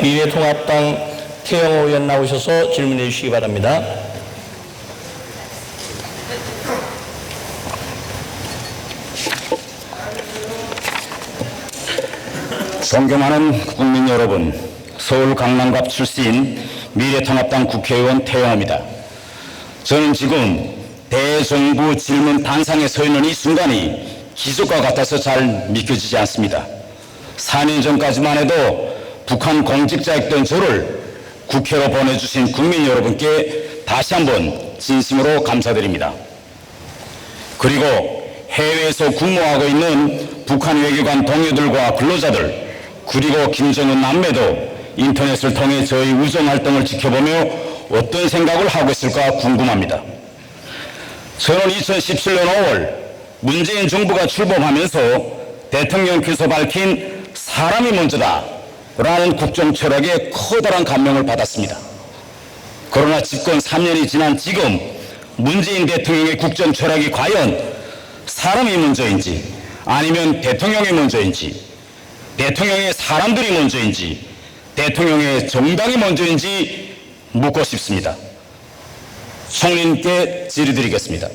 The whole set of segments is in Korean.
미래통합당 태영호 의원 나오셔서 질문해 주시기 바랍니다. 존경하는 국민 여러분, 서울 강남갑 출신 미래통합당 국회의원 태영호입니다. 저는 지금 대정부 질문 단상에 서 있는 이 순간이 기적과 같아서 잘 믿겨지지 않습니다. 4년 전까지만 해도 북한 공직자였던 저를 국회로 보내주신 국민 여러분께 다시 한번 진심으로 감사드립니다. 그리고 해외에서 근무하고 있는 북한 외교관 동료들과 근로자들, 그리고 김정은 남매도 인터넷을 통해 저희 의정활동을 지켜보며 어떤 생각을 하고 있을까 궁금합니다. 저는 2017년 5월 문재인 정부가 출범하면서 대통령께서 밝힌 사람이 먼저다 라는 국정 철학에 커다란 감명을 받았습니다. 그러나 집권 3년이 지난 지금 문재인 대통령의 국정 철학이 과연 사람이 먼저인지 아니면 대통령이 먼저인지, 대통령의 사람들이 먼저인지, 대통령의 정당이 먼저인지 묻고 싶습니다. 총리님께 질의드리겠습니다.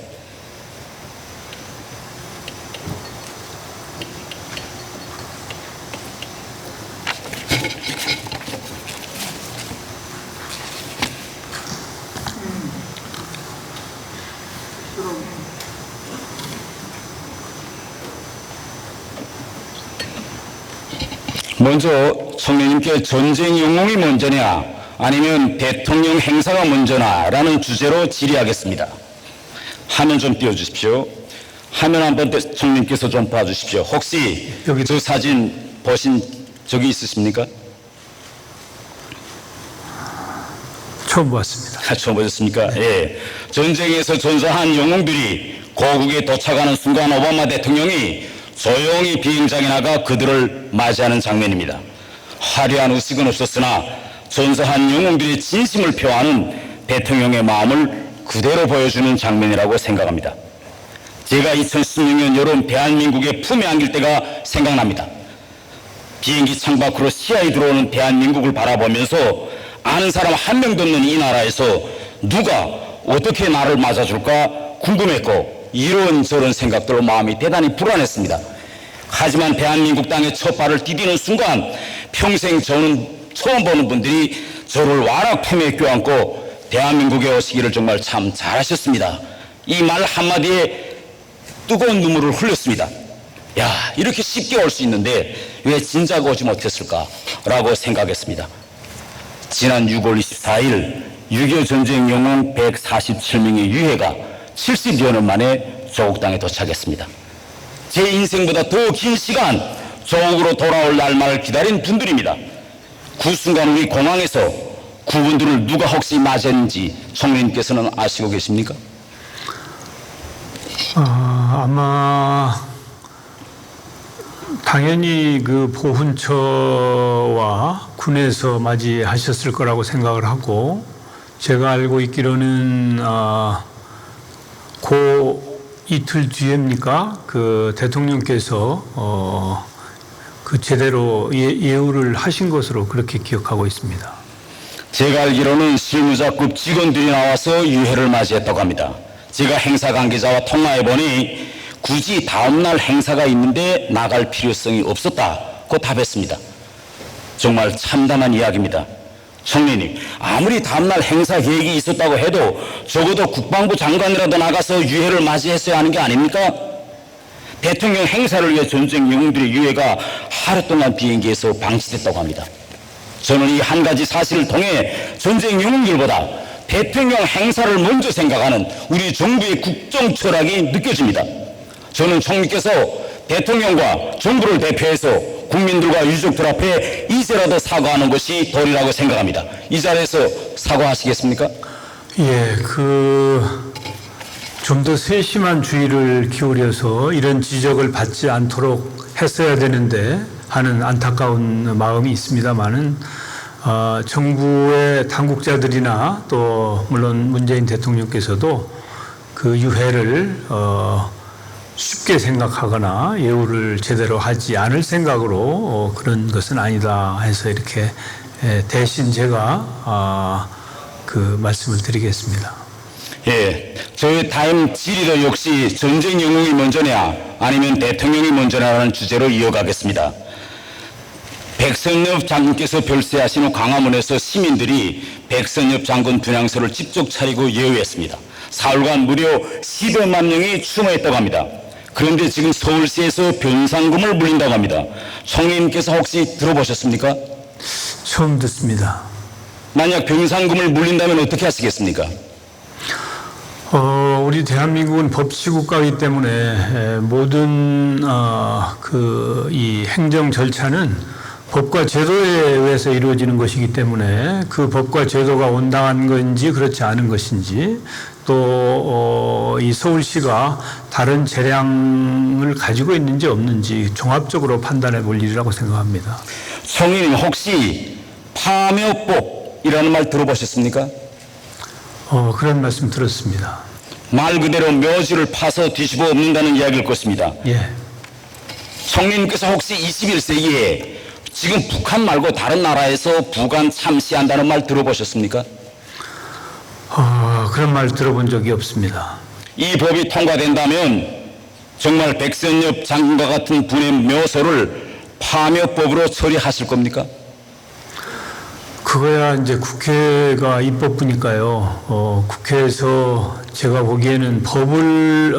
먼저 총리님께 전쟁 영웅이 먼저냐 아니면 대통령 행사가 먼저나 라는 주제로 질의하겠습니다. 화면 좀 띄워주십시오. 화면 한번 총리님께서 좀 봐주십시오. 혹시 여기 저 사진 보신 적이 있으십니까? 처음 봤습니다. 처음 보셨습니까? 예. 전쟁에서 전사한 영웅들이 고국에 도착하는 순간 오바마 대통령이 조용히 비행장에 나가 그들을 맞이하는 장면입니다. 화려한 의식은 없었으나 전사한 영웅들의 진심을 표하는 대통령의 마음을 그대로 보여주는 장면이라고 생각합니다. 제가 2016년 여름 대한민국의 품에 안길 때가 생각납니다. 비행기 창밖으로 시야에 들어오는 대한민국을 바라보면서 아는 사람 한 명도 없는 이 나라에서 누가 어떻게 나를 맞아줄까 궁금했고, 이런저런 생각들로 마음이 대단히 불안했습니다. 하지만 대한민국 땅에 첫 발을 디디는 순간 평생 저는 처음 보는 분들이 저를 와락 품에 껴안고 대한민국에 오시기를 정말 참 잘하셨습니다. 이 말 한마디에 뜨거운 눈물을 흘렸습니다. 야, 이렇게 쉽게 올 수 있는데 왜 진작 오지 못했을까라고 생각했습니다. 지난 6월 24일 6.25 전쟁 영웅 147명의 유해가 70여 년 만에 조국 땅에 도착했습니다. 제 인생보다 더 긴 시간 조국으로 돌아올 날만을 기다린 분들입니다. 그 순간 우리 공항에서 그분들을 누가 혹시 맞았는지 총리님께서는 아시고 계십니까? 아마 당연히 그 보훈처와 군에서 맞이하셨을 거라고 생각을 하고, 제가 알고 있기로는 그 이틀 뒤입니까? 그 대통령께서 그 제대로 예우를 하신 것으로 그렇게 기억하고 있습니다. 제가 알기로는 실무자급 직원들이 나와서 유해를 맞이했다고 합니다. 제가 행사 관계자와 통화해보니 굳이 다음날 행사가 있는데 나갈 필요성이 없었다고 답했습니다. 정말 참담한 이야기입니다. 총리님, 아무리 다음날 행사 계획이 있었다고 해도 적어도 국방부 장관이라도 나가서 유해를 맞이했어야 하는 게 아닙니까? 대통령 행사를 위해 전쟁 영웅들의 유해가 하루 동안 비행기에서 방치됐다고 합니다. 저는 이 한 가지 사실을 통해 전쟁 영웅들보다 대통령 행사를 먼저 생각하는 우리 정부의 국정 철학이 느껴집니다. 저는 총리께서 대통령과 정부를 대표해서 국민들과 유족들 앞에 이제라도 사과하는 것이 도리라고 생각합니다. 이 자리에서 사과하시겠습니까? 예, 좀 더 세심한 주의를 기울여서 이런 지적을 받지 않도록 했어야 되는데 하는 안타까운 마음이 있습니다만은, 정부의 당국자들이나 또 물론 문재인 대통령께서도 그 유해를 쉽게 생각하거나 예우를 제대로 하지 않을 생각으로 그런 것은 아니다 해서 이렇게 대신 제가 그 말씀을 드리겠습니다. 예, 저희 타임 질의도 역시 전쟁 영웅이 먼저냐 아니면 대통령이 먼저냐라는 주제로 이어가겠습니다. 백선엽 장군께서 별세하신 후 광화문에서 시민들이 백선엽 장군 분향소를 직접 차리고 예우했습니다. 사흘간 무려 10여만 명이 추모했다고 합니다. 그런데 지금 서울시에서 변상금을 물린다고 합니다. 총리님께서 혹시 들어보셨습니까? 처음 듣습니다. 만약 변상금을 물린다면 어떻게 하시겠습니까? 우리 대한민국은 법치국가이기 때문에 모든 이 행정 절차는 법과 제도에 의해서 이루어지는 것이기 때문에 그 법과 제도가 온당한 건지 그렇지 않은 것인지 또 이 서울시가 다른 재량을 가지고 있는지 없는지 종합적으로 판단해 볼 일이라고 생각합니다. 총리님 혹시 파묘법이라는 말 들어보셨습니까? 그런 말씀 들었습니다. 말 그대로 묘지를 파서 뒤집어 엎는다는 이야기일 것입니다. 예. 총리님께서 혹시 21세기에 지금 북한 말고 다른 나라에서 부관 참시한다는 말 들어보셨습니까? 그런 말 들어본 적이 없습니다. 이 법이 통과된다면 정말 백선엽 장군과 같은 분의 묘소를 파묘법으로 처리하실 겁니까? 그거야 이제 국회가 입법부니까요. 국회에서 제가 보기에는 법을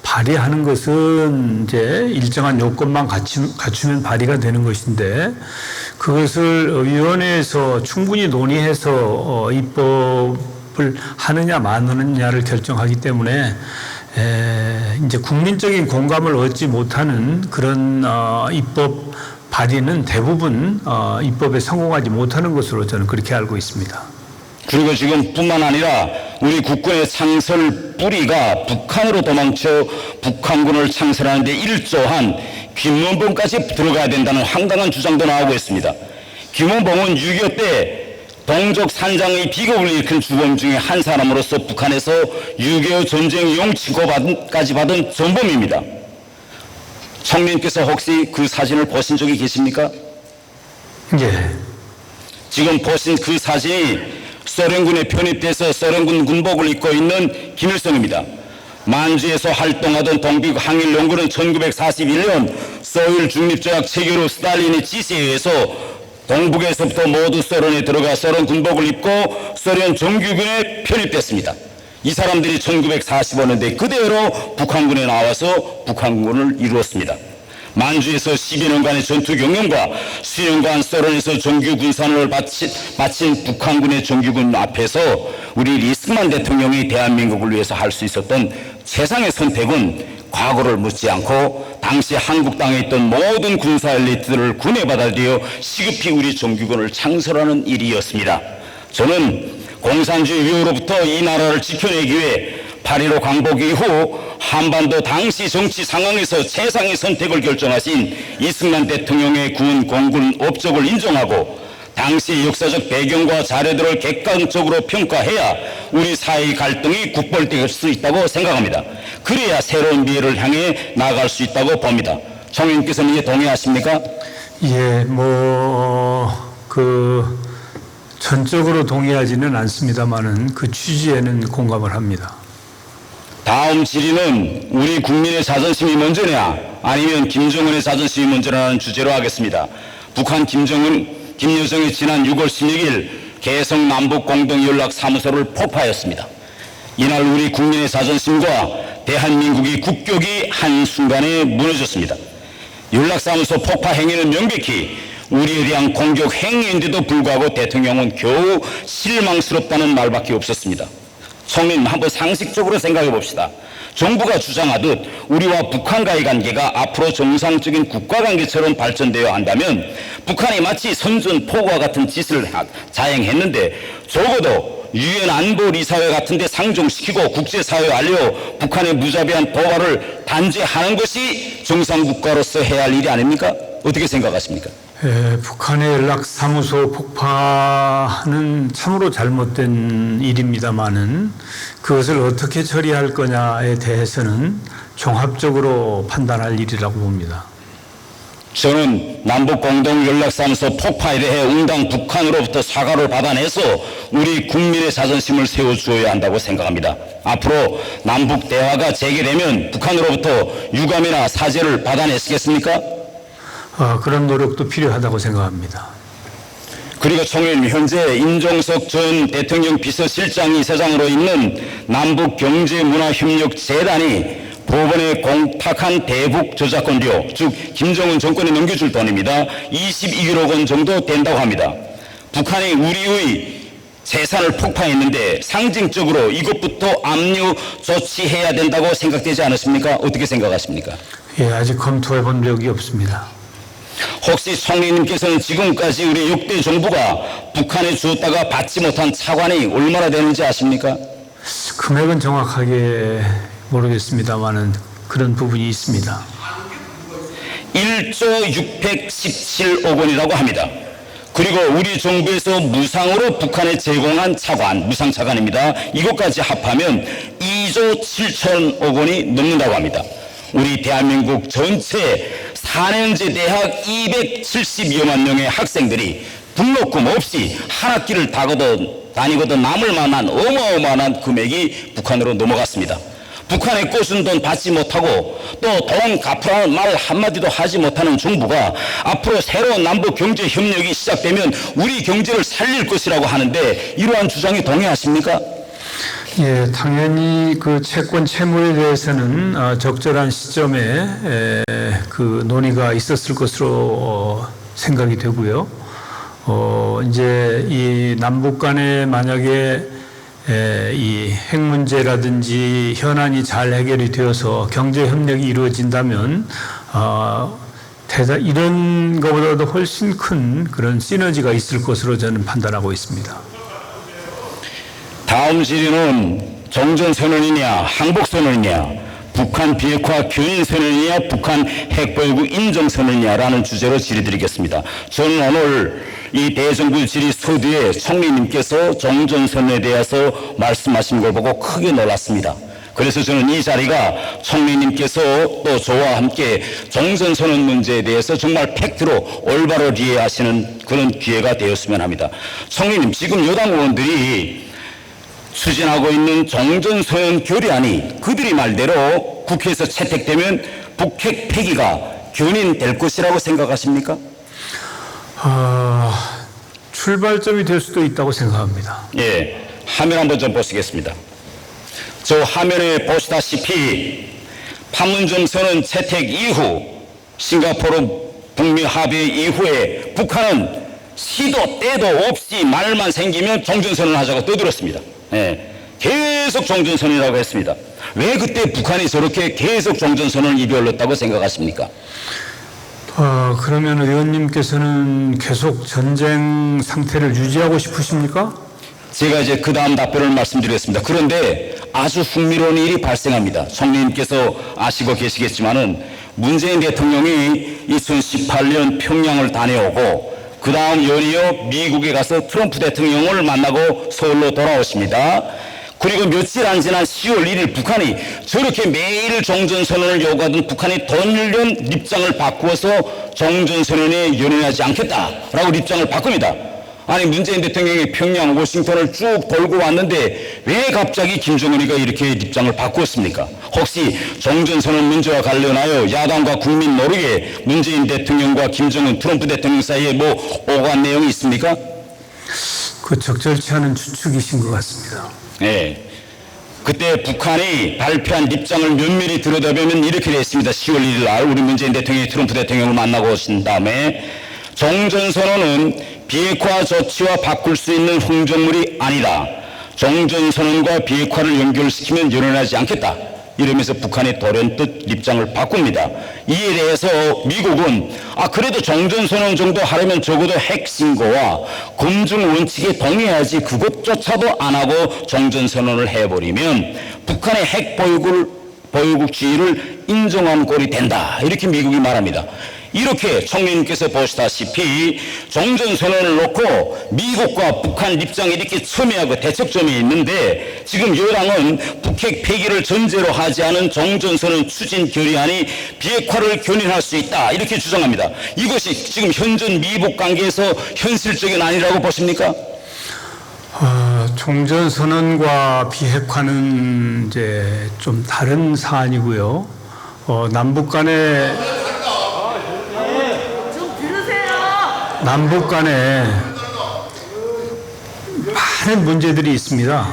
발의하는 것은 이제 일정한 요건만 갖추면 발의가 되는 것인데 그것을 위원회에서 충분히 논의해서 입법을 하느냐 마느냐를 결정하기 때문에 이제 국민적인 공감을 얻지 못하는 그런 입법 발의는 대부분 입법에 성공하지 못하는 것으로 저는 그렇게 알고 있습니다. 그리고 지금 뿐만 아니라 우리 국군의 창설 뿌리가 북한으로 도망쳐 북한군을 창설하는 데 일조한 김원봉까지 들어가야 된다는 황당한 주장도 나오고 있습니다. 김원봉은 6.25 때 동족 산장의 비극을 일으킨 주범 중에 한 사람으로서 북한에서 6.25 전쟁 용치고까지 받은 전범입니다. 총리님께서 혹시 그 사진을 보신 적이 계십니까? 예. 지금 보신 그 사진이 소련군에 편입돼서 소련군 군복을 입고 있는 김일성입니다. 만주에서 활동하던 동북 항일연구는 1941년 소일 중립조약 체결 후 스탈린의 지시에 의해서 동북에서부터 모두 소련에 들어가 소련 군복을 입고 소련 정규군에 편입됐습니다. 이 사람들이 1945년대 그대로 북한군에 나와서 북한군을 이루었습니다. 만주에서 10여 년간의 전투 경험과 수년간 소련에서 정규 군사를 바친 북한군의 정규군 앞에서 우리 리스크만 대통령이 대한민국을 위해서 할 수 있었던 최상의 선택은 과거를 묻지 않고 당시 한국 땅에 있던 모든 군사 엘리트들을 군에 받아들여 시급히 우리 정규군을 창설하는 일이었습니다. 저는 공산주의 위협으로부터 이 나라를 지켜내기 위해 8.15 광복 이후 한반도 당시 정치 상황에서 최상의 선택을 결정하신 이승만 대통령의 군 공군 업적을 인정하고 당시 역사적 배경과 자료들을 객관적으로 평가해야 우리 사회의 갈등이 국벌될 수 있다고 생각합니다. 그래야 새로운 미래를 향해 나아갈 수 있다고 봅니다. 총리님께서는 이에 동의하십니까? 예, 전적으로 동의하지는 않습니다만은 그 취지에는 공감을 합니다. 다음 질의는 우리 국민의 자존심이 먼저냐 아니면 김정은의 자존심이 먼저냐는 주제로 하겠습니다. 북한 김여정이 지난 6월 16일 개성 남북공동연락사무소를 폭파하였습니다. 이날 우리 국민의 자존심과 대한민국의 국격이 한순간에 무너졌습니다. 연락사무소 폭파 행위는 명백히 우리에 대한 공격 행위인데도 불구하고 대통령은 겨우 실망스럽다는 말밖에 없었습니다. 총리님 한번 상식적으로 생각해 봅시다. 정부가 주장하듯 우리와 북한과의 관계가 앞으로 정상적인 국가관계처럼 발전되어야 한다면 북한이 마치 선전포고와 같은 짓을 자행했는데 적어도 유엔 안보리사회 같은 데 상정시키고 국제사회에 알려 북한의 무자비한 도발을 단죄하는 것이 정상국가로서 해야 할 일이 아닙니까? 어떻게 생각하십니까? 북한의 연락사무소 폭파는 참으로 잘못된 일입니다마는 그것을 어떻게 처리할 거냐에 대해서는 종합적으로 판단할 일이라고 봅니다. 저는 남북공동연락사무소 폭파에 대해 응당 북한으로부터 사과를 받아내서 우리 국민의 자존심을 세워주어야 한다고 생각합니다. 앞으로 남북 대화가 재개되면 북한으로부터 유감이나 사죄를 받아내시겠습니까? 그런 노력도 필요하다고 생각합니다. 그리고 총리님, 현재 임종석 전 대통령 비서실장 이사장으로 있는 남북경제문화협력재단이 법원에 공탁한 대북 저작권료, 즉 김정은 정권에 넘겨줄 돈입니다. 21억 원 정도 된다고 합니다. 북한이 우리의 재산을 폭파했는데 상징적으로 이것부터 압류 조치해야 된다고 생각되지 않으십니까? 어떻게 생각하십니까? 예, 아직 검토해 본 적이 없습니다. 혹시 총리님께서는 지금까지 우리 6대 정부가 북한에 주었다가 받지 못한 차관이 얼마나 되는지 아십니까? 금액은 정확하게 모르겠습니다만은 그런 부분이 있습니다. 1조 617억 원이라고 합니다. 그리고 우리 정부에서 무상으로 북한에 제공한 차관, 무상 차관입니다. 이것까지 합하면 2조 7천억 원이 넘는다고 합니다. 우리 대한민국 전체 4년제 대학 270여만 명의 학생들이 등록금 없이 한 학기를 다니거든 남을 만한 어마어마한 금액이 북한으로 넘어갔습니다. 북한에 꽂은 돈 받지 못하고 또 돈 갚으라는 말 한마디도 하지 못하는 정부가 앞으로 새로운 남북 경제 협력이 시작되면 우리 경제를 살릴 것이라고 하는데 이러한 주장에 동의하십니까? 예, 당연히 그 채권 채무에 대해서는 적절한 시점에 그 논의가 있었을 것으로 생각이 되고요. 이제 이 남북 간에 만약에 이 핵 문제라든지 현안이 잘 해결이 되어서 경제 협력이 이루어진다면 이런 것보다도 훨씬 큰 그런 시너지가 있을 것으로 저는 판단하고 있습니다. 다음 질의는 정전선언이냐 항복선언이냐 북한 비핵화 견인선언이냐 북한 핵보유국 인정선언이냐라는 주제로 질의드리겠습니다. 저는 오늘 이 대정부 질의 서두에 총리님께서 정전선언에 대해서 말씀하신 걸 보고 크게 놀랐습니다. 그래서 저는 이 자리가 총리님께서 또 저와 함께 정전선언 문제에 대해서 정말 팩트로 올바로 이해하시는 그런 기회가 되었으면 합니다. 총리님, 지금 여당 의원들이 추진하고 있는 정전선언 결의안이 그들이 말대로 국회에서 채택되면 북핵 폐기가 견인될 것이라고 생각하십니까? 출발점이 될 수도 있다고 생각합니다. 예, 화면 한번 좀 보시겠습니다. 저 화면에 보시다시피 판문점 선언 채택 이후 싱가포르 북미 합의 이후에 북한은 시도 때도 없이 말만 생기면 정전선언을 하자고 떠들었습니다. 예, 계속 정전선언이라고 했습니다. 왜 그때 북한이 저렇게 계속 정전선언을 이별렀다고 생각하십니까? 그러면 의원님께서는 계속 전쟁 상태를 유지하고 싶으십니까? 제가 이제 그 다음 답변을 말씀드리겠습니다. 그런데 아주 흥미로운 일이 발생합니다. 총리님께서 아시고 계시겠지만은 문재인 대통령이 2018년 평양을 다녀오고 그 다음 연이어 미국에 가서 트럼프 대통령을 만나고 서울로 돌아오십니다. 그리고 며칠 안 지난 10월 1일 북한이 저렇게 매일 정전선언을 요구하던 북한이 던일련 입장을 바꾸어서 정전선언에 연연하지 않겠다라고 입장을 바꿉니다. 아니 문재인 대통령이 평양, 워싱턴을 쭉 돌고 왔는데 왜 갑자기 김정은이가 이렇게 입장을 바꾸었습니까? 혹시 정전선언 문제와 관련하여 야당과 국민 모르게 문재인 대통령과 김정은, 트럼프 대통령 사이에 뭐 오간 내용이 있습니까? 그 적절치 않은 추측이신 것 같습니다. 네. 그때 북한이 발표한 입장을 면밀히 들여다보면 이렇게 됐습니다. 10월 1일 날 우리 문재인 대통령이 트럼프 대통령을 만나고 오신 다음에 정전선언은 비핵화 조치와 바꿀 수 있는 흥정물이 아니다. 정전선언과 비핵화를 연결시키면 연연하지 않겠다. 이러면서 북한의 돌연뜻 입장을 바꿉니다. 이에 대해서 미국은 그래도 정전선언 정도 하려면 적어도 핵신고와 검증 원칙에 동의해야지 그것조차도 안 하고 정전선언을 해버리면 북한의 핵보유국주의를 인정한 꼴이 된다. 이렇게 미국이 말합니다. 이렇게 총리님께서 보시다시피 종전선언을 놓고 미국과 북한 입장이 이렇게 첨예하고 대척점이 있는데 지금 여당은 북핵 폐기를 전제로 하지 않은 종전선언 추진 결의안이 비핵화를 견인할 수 있다 이렇게 주장합니다. 이것이 지금 현존 미북 관계에서 현실적인 아니라고 보십니까? 종전선언과 비핵화는 이제 좀 다른 사안이고요. 남북 간에 많은 문제들이 있습니다.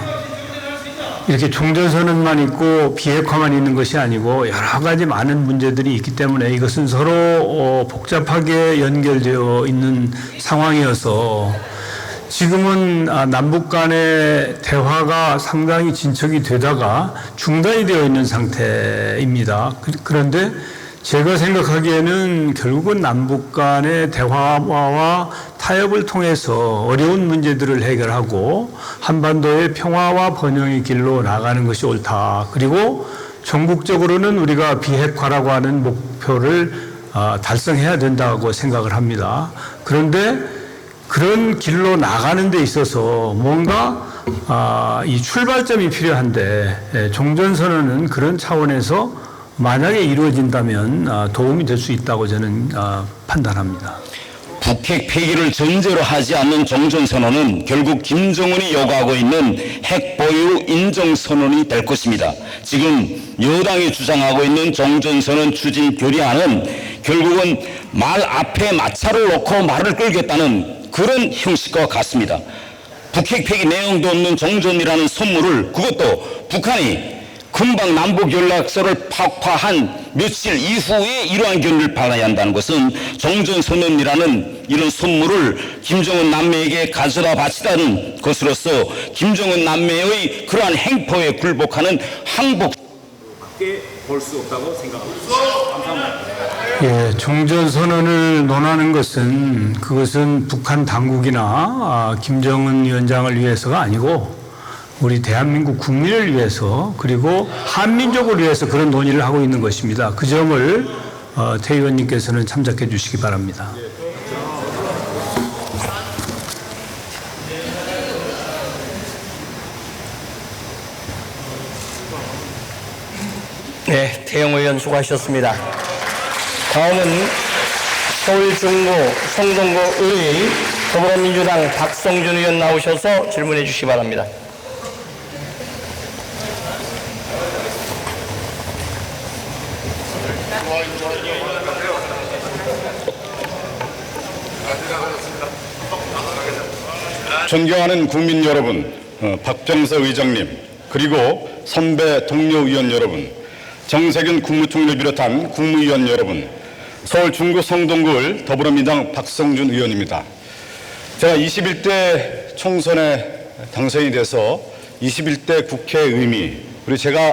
이렇게 종전선언만 있고 비핵화만 있는 것이 아니고 여러 가지 많은 문제들이 있기 때문에 이것은 서로 복잡하게 연결되어 있는 상황이어서 지금은 남북 간의 대화가 상당히 진척이 되다가 중단이 되어 있는 상태입니다. 그런데 제가 생각하기에는 결국은 남북 간의 대화와 타협을 통해서 어려운 문제들을 해결하고 한반도의 평화와 번영의 길로 나가는 것이 옳다. 그리고 전국적으로는 우리가 비핵화라고 하는 목표를 달성해야 된다고 생각을 합니다. 그런데 그런 길로 나가는 데 있어서 뭔가 이 출발점이 필요한데 종전선언은 그런 차원에서 만약에 이루어진다면 도움이 될 수 있다고 저는 판단합니다. 북핵 폐기를 전제로 하지 않는 종전선언은 결국 김정은이 요구하고 있는 핵보유 인정선언이 될 것입니다. 지금 여당이 주장하고 있는 종전선언 추진 결의안은 결국은 말 앞에 마찰을 놓고 말을 끌겠다는 그런 형식과 같습니다. 북핵 폐기 내용도 없는 종전이라는 선물을 그것도 북한이 금방 남북연락소를 fak파한 며칠 이후에 이러한 견해를 받아야 한다는 것은 종전선언이라는 이런 선물을 김정은 남매에게 가져다 바치다는 것으로서 김정은 남매의 그러한 행포에 굴복하는 항복밖에 볼 수 없다고 생각합니다. 감사합니다. 예, 종전선언을 논하는 것은 그것은 북한 당국이나 김정은 위원장을 위해서가 아니고 우리 대한민국 국민을 위해서 그리고 한민족을 위해서 그런 논의를 하고 있는 것입니다. 그 점을 태 의원님께서는 참작해 주시기 바랍니다. 네, 태영 의원 수고하셨습니다. 다음은 서울 중구 성동구 의 더불어민주당 박성준 의원 나오셔서 질문해 주시기 바랍니다. 존경하는 국민 여러분, 박병서 의장님, 그리고 선배 동료 의원 여러분, 정세균 국무총리를 비롯한 국무위원 여러분, 서울 중구 성동구을 더불어민주당 박성준 의원입니다. 제가 21대 총선에 당선이 돼서 21대 국회의 의미, 그리고 제가